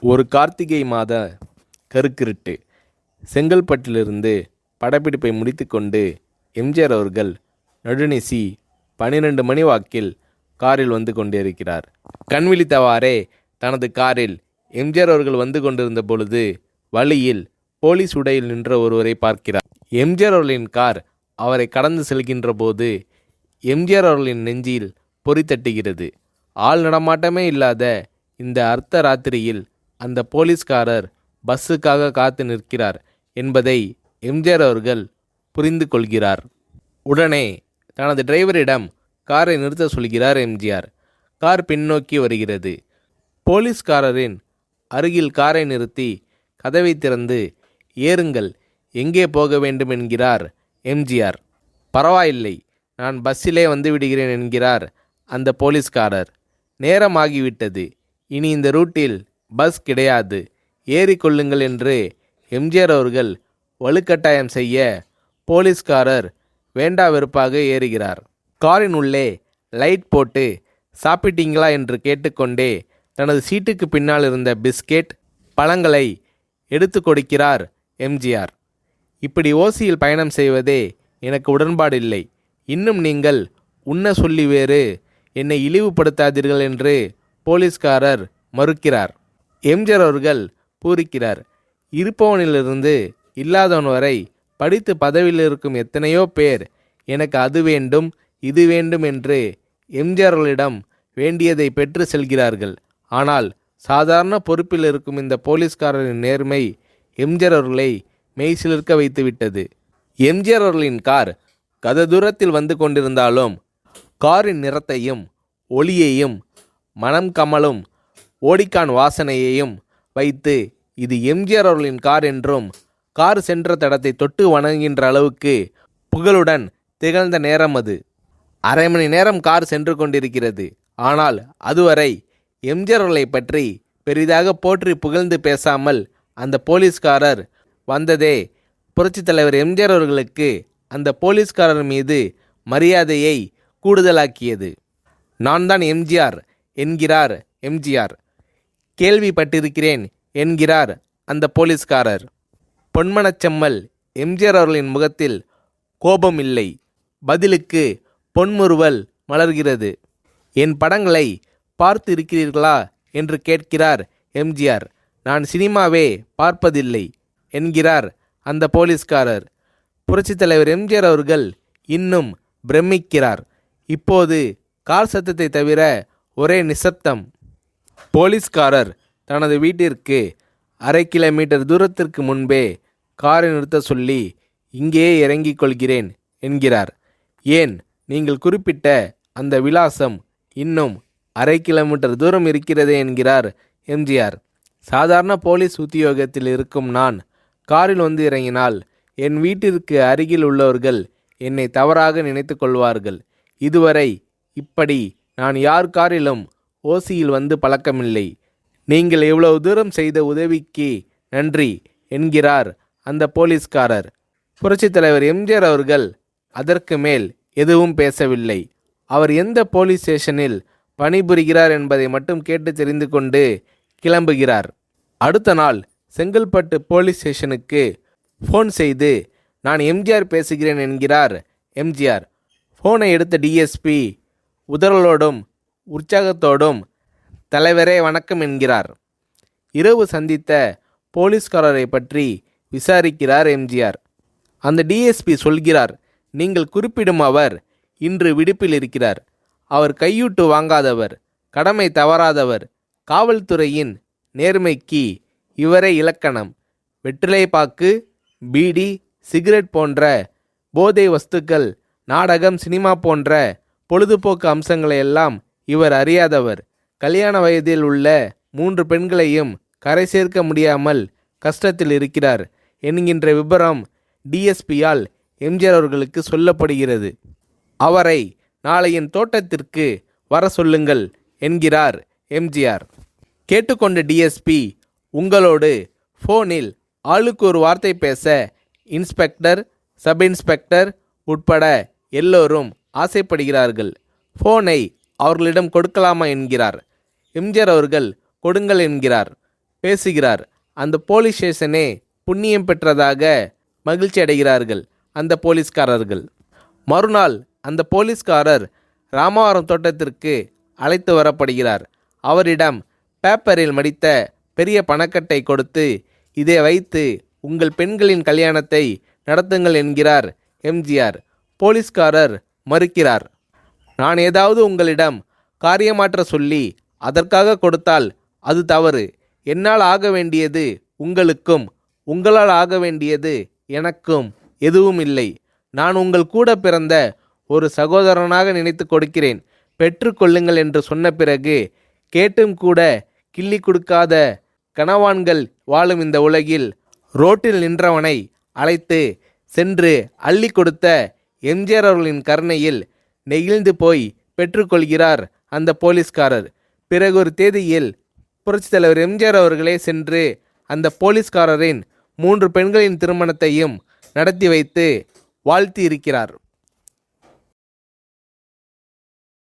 ஒரு கார்த்திகை மாத கருக்கிருட்டு. செங்கல்பட்டிலிருந்து படப்பிடிப்பை முடித்துக்கொண்டு எம்ஜிஆர் அவர்கள் நடுநிசி 12 மணி வாக்கில் காரில் வந்து கொண்டிருக்கிறார். கண் விழித்தவாறே தனது காரில் எம்ஜிஆர் அவர்கள் வந்து கொண்டிருந்த பொழுது வழியில் போலீஸ் உடையில் நின்ற ஒருவரை பார்க்கிறார். எம்ஜிஆர் அவர்களின் கார் அவரை கடந்து செல்கின்ற போது எம்ஜிஆர் அவர்களின் நெஞ்சில் பொறி தட்டுகிறது. ஆள் நடமாட்டமே இல்லாத இந்த அர்த்த ராத்திரியில் அந்த போலீஸ்காரர் பஸ்ஸுக்காக காத்து நிற்கிறார் என்பதை எம்ஜிஆர் அவர்கள் புரிந்து கொள்கிறார். உடனே தனது டிரைவரிடம் காரை நிறுத்த சொல்கிறார் எம்ஜிஆர். கார் பின்னோக்கி வருகிறது. போலீஸ்காரரின் அருகில் காரை நிறுத்தி கதவை திறந்து ஏறுங்கள், எங்கே போக வேண்டும் என்கிறார் எம்ஜிஆர். பரவாயில்லை, நான் பஸ்ஸிலே வந்து விடுகிறேன் என்கிறார் அந்த போலீஸ்காரர். நேரமாகிவிட்டது, இனி இந்த ரூட்டில் பஸ் கிடையாது, ஏறிக்கொள்ளுங்கள் என்று எம்ஜிஆர் அவர்கள் வலுக்கட்டாயம் செய்ய போலீஸ்காரர் வேண்டா வெறுப்பாக ஏறுகிறார். காரின் உள்ளே லைட் போட்டு சாப்பிட்டீங்களா என்று கேட்டுக்கொண்டே தனது சீட்டுக்கு பின்னால் இருந்த பிஸ்கெட் பழங்களை எடுத்து கொடுக்கிறார் எம்ஜிஆர். இப்படி ஓசியில் பயணம் செய்வதே எனக்கு உடன்பாடில்லை. இன்னும் நீங்கள் உண்ண சொல்லி வேறு என்னை இழிவுபடுத்தாதீர்கள் என்று போலீஸ்காரர் மறுக்கிறார். எம்ஜிஆர் அவர்கள் பூரிக்கிறார். இருப்பவனிலிருந்து இல்லாதவன் வரை படித்து பதவியில் இருக்கும் எத்தனையோ பேர் எனக்கு அது வேண்டும் இது வேண்டும் என்று எம்ஜிஆர் அவர்களிடம் வேண்டியதை பெற்று செல்கிறார்கள். ஆனால் சாதாரண பொறுப்பில் இருக்கும் இந்த போலீஸ்காரரின் நேர்மை எம்ஜிஆர் அவர்களை மெய்சிலிர்க்க வைத்துவிட்டது. எம்ஜிஆர் அவர்களின் கார் கத தூரத்தில் வந்து கொண்டிருந்தாலும் காரின் நிறத்தையும் ஒளியையும் மனம் கமலும் ஓடிக்கான் வாசனையையும் வைத்து இது எம்ஜிஆர் அவர்களின் கார் என்றும் கார் சென்ற தடத்தை தொட்டு வணங்குகின்ற அளவுக்கு புகழுடன் திகழ்ந்த நேரம் அது. அரை மணி நேரம் கார் சென்று கொண்டிருக்கிறது. ஆனால் அதுவரை எம்ஜிஆர் அவர்களை பற்றி பெரிதாக போற்றி புகழ்ந்து பேசாமல் அந்த போலீஸ்காரர் வந்ததே புரட்சித் தலைவர் எம்ஜிஆர் அவர்களுக்கு அந்த போலீஸ்காரர் மீது மரியாதையை கூடுதலாக்கியது. நான் தான் எம்ஜிஆர் என்கிறார் எம்ஜிஆர். கேள்விப்பட்டிருக்கிறேன் என்கிறார் அந்த போலீஸ்காரர். பொன்மனச்செம்மல் எம்ஜிஆர் அவர்களின் முகத்தில் கோபம் இல்லை, பதிலுக்கு பொன்முறுவல் மலர்கிறது. என் படங்களை பார்த்து இருக்கிறீர்களா என்று கேட்கிறார் எம்ஜிஆர். நான் சினிமாவே பார்ப்பதில்லை என்கிறார் அந்த போலீஸ்காரர். புரட்சித் தலைவர் எம்ஜிஆர் அவர்கள் இன்னும் பிரமிக்கிறார். இப்போது கார் சத்தத்தை தவிர ஒரே நிசப்தம். போலீஸ்காரர் தனது வீட்டிற்கு 1/2 கிலோமீட்டர் தூரத்திற்கு முன்பே காரை நிறுத்த சொல்லி இங்கேயே இறங்கிக் கொள்கிறேன் என்கிறார். ஏன், நீங்கள் குறிப்பிட்ட அந்த விலாசம் இன்னும் 1/2 கிலோமீட்டர் தூரம் இருக்கிறதே என்கிறார் எம்ஜிஆர். சாதாரண போலீஸ் உத்தியோகத்தில் இருக்கும் நான் காரில் வந்து இறங்கினால் என் வீட்டிற்கு அருகில் உள்ளவர்கள் என்னை தவறாக நினைத்து கொள்வார்கள். இதுவரை இப்படி நான் யார் காரிலும் ஓசியில் வந்து பழக்கமில்லை. நீங்கள் இவ்வளவு தூரம் செய்த உதவிக்கு நன்றி என்கிறார் அந்த போலீஸ்காரர். புரட்சித் தலைவர் எம்ஜிஆர் அவர்கள் அதற்கு மேல் எதுவும் பேசவில்லை. அவர் எந்த போலீஸ் ஸ்டேஷனில் பணிபுரிகிறார் என்பதை மட்டும் கேட்டு தெரிந்து கொண்டு கிளம்புகிறார். அடுத்த நாள் செங்கல்பட்டு போலீஸ் ஸ்டேஷனுக்கு ஃபோன் செய்து நான் எம்ஜிஆர் பேசுகிறேன் என்கிறார் எம்ஜிஆர். ஃபோனை எடுத்த டிஎஸ்பி உதறலோடும் உற்சாகத்தோடும் தலைவரே வணக்கம் என்கிறார். இரவு சந்தித்த போலீஸ்காரரை பற்றி விசாரிக்கிறார் எம்ஜிஆர். அந்த டிஎஸ்பி சொல்கிறார், நீங்கள் குறிப்பிடும் அவர் இன்று விடுப்பில் இருக்கிறார். அவர் கையூட்டு வாங்காதவர், கடமை தவறாதவர், காவல்துறையின் நேர்மைக்கு இவரே இலக்கணம். வெற்றிலை பாக்கு, பீடி, சிகரெட் போன்ற போதை வஸ்துக்கள், நாடகம், சினிமா போன்ற பொழுதுபோக்கு அம்சங்களையெல்லாம் இவர் அறியாதவர். கல்யாண வயதில் உள்ள 3 பெண்களையும் கரை சேர்க்க முடியாமல் கஷ்டத்தில் இருக்கிறார் என்கின்ற விபரம் டிஎஸ்பியால் எம்ஜிஆர் அவர்களுக்கு சொல்லப்படுகிறது. அவரை நாளை என் தோட்டத்திற்கு வர சொல்லுங்கள் என்கிறார் எம்ஜிஆர். கேட்டுக்கொண்ட டிஎஸ்பி உங்களோடு ஃபோனில் ஆளுக்கு ஒரு வார்த்தை பேச இன்ஸ்பெக்டர், சப் இன்ஸ்பெக்டர் உட்பட எல்லோரும் ஆசைப்படுகிறார்கள். ஃபோனை அவர்களிடம் கொடுக்கலாமா என்கிறார். எம்ஜிஆர் அவர்கள் கொடுங்கள் என்கிறார். பேசுகிறார். அந்த போலீஸ் ஸ்டேஷனே புண்ணியம் பெற்றதாக மகிழ்ச்சி அடைகிறார்கள் அந்த போலீஸ்காரர்கள். மறுநாள் அந்த போலீஸ்காரர் ராமவரம் தோட்டத்திற்கு அழைத்து வரப்படுகிறார். அவரிடம் பேப்பரில் மடித்த பெரிய பணக்கட்டை கொடுத்து, இதை வைத்து உங்கள் பெண்களின் கல்யாணத்தை நடத்துங்கள் என்கிறார் எம்ஜிஆர். போலீஸ்காரர் மறுக்கிறார். நான் ஏதாவது உங்களிடம் காரியமாற்ற சொல்லி அதற்காக கொடுத்தால் அது தவறு. என்னால் ஆக வேண்டியது உங்களுக்கும், உங்களால் ஆக வேண்டியது எனக்கும் எதுவும் இல்லை. நான் உங்கள் கூட பிறந்த ஒரு சகோதரனாக நினைத்து கொடுக்கிறேன், பெற்றுக்கொள்ளுங்கள் என்று சொன்ன பிறகு கேட்டும் கூட கிள்ளி கொடுக்காத கனவான்கள் வாழும் இந்த உலகில் ரோட்டில் நின்றவனை அழைத்து சென்று அள்ளி கொடுத்த எம்ஜிஆர் அவர்களின் கருணையில் நெகிழ்ந்து போய் பெற்றுக்கொள்கிறார் அந்த போலீஸ்காரர். பிறகு ஒரு தேதியில் புரட்சித் தலைவர் எம்ஜிஆர் அவர்களே சென்று அந்த போலீஸ்காரரின் 3 பெண்களின் திருமணத்தையும் நடத்தி வைத்து வாழ்த்தி இருக்கிறார்.